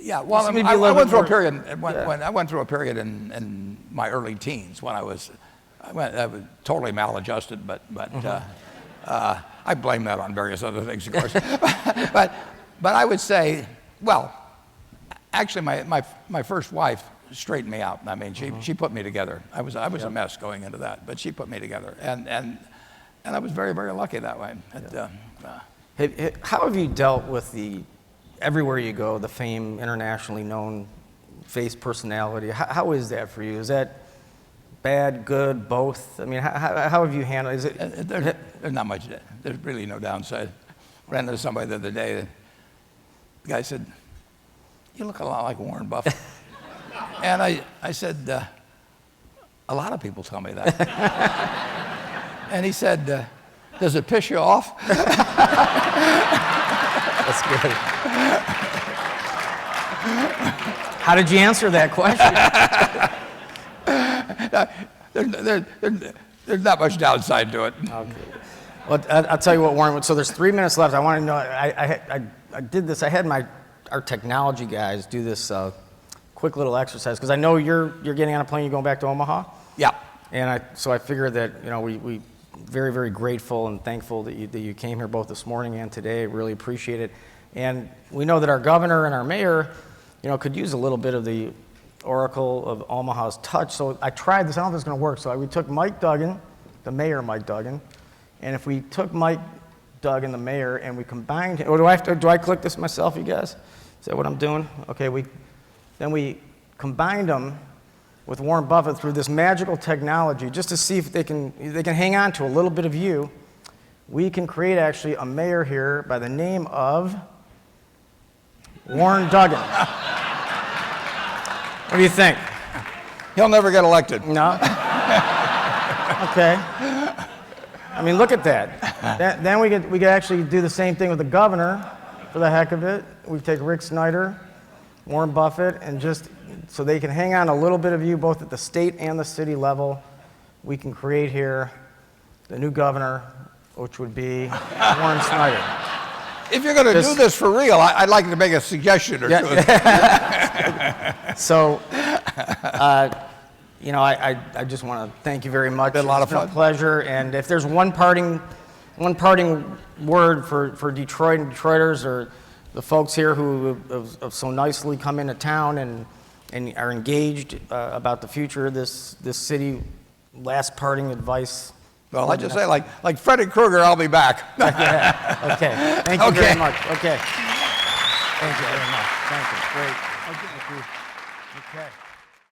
Yeah, well, seem to be I a little went bit through a more- period when I went through a period in my early teens when I was totally maladjusted, but I blame that on various other things, of course. but I would say, well, actually, my first wife straightened me out. I mean, she put me together. I was a mess going into that, but she put me together, and I was very, very lucky that way. How have you dealt with everywhere you go, the fame, internationally known face personality? How is that for you? Is that bad, good, both? I mean, how have you handled? Is it? There's not much. There's really no downside. Ran into somebody the other day. The guy said, "You look a lot like Warren Buffett." And I said, "A lot of people tell me that." And he said, "Does it piss you off?" That's good. How did you answer that question? There's not much downside to it. Okay. Well, I'll tell you what, Warren. So there's 3 minutes left. I want to know. I did this. I had our technology guys do this quick little exercise because I know you're getting on a plane. You're going back to Omaha. Yeah. And so I figured that we very, very grateful and thankful that you came here both this morning and today. Really appreciate it. And we know that our governor and our mayor, could use a little bit of the Oracle of Omaha's touch. So I tried this. I don't know if it's going to work. So we took Mike Duggan, the mayor Mike Duggan, and if we took Mike Duggan, the mayor, and we combined him, or do I click this myself, you guys? Is that what I'm doing? Okay, then we combined them with Warren Buffett through this magical technology just to see if they can hang on to a little bit of you. We can create actually a mayor here by the name of Warren Duggan. What do you think? He'll never get elected. No? Okay. I mean, look at that. Then we could actually do the same thing with the governor for the heck of it. We take Rick Snyder, Warren Buffett, and just so they can hang on a little bit of you both at the state and the city level, we can create here the new governor, which would be Warren Snyder. If you're going to do this for real, I'd like to make a suggestion or two. So, I just want to thank you very much. Been a lot of fun. It's been a pleasure. And if there's one parting word for Detroit and Detroiters, or the folks here who have so nicely come into town and are engaged about the future of this city, last parting advice. Well, I just say, like Freddy Krueger, I'll be back. Okay. Thank you very much. Okay. Thank you very much. Thank you. Great. Okay.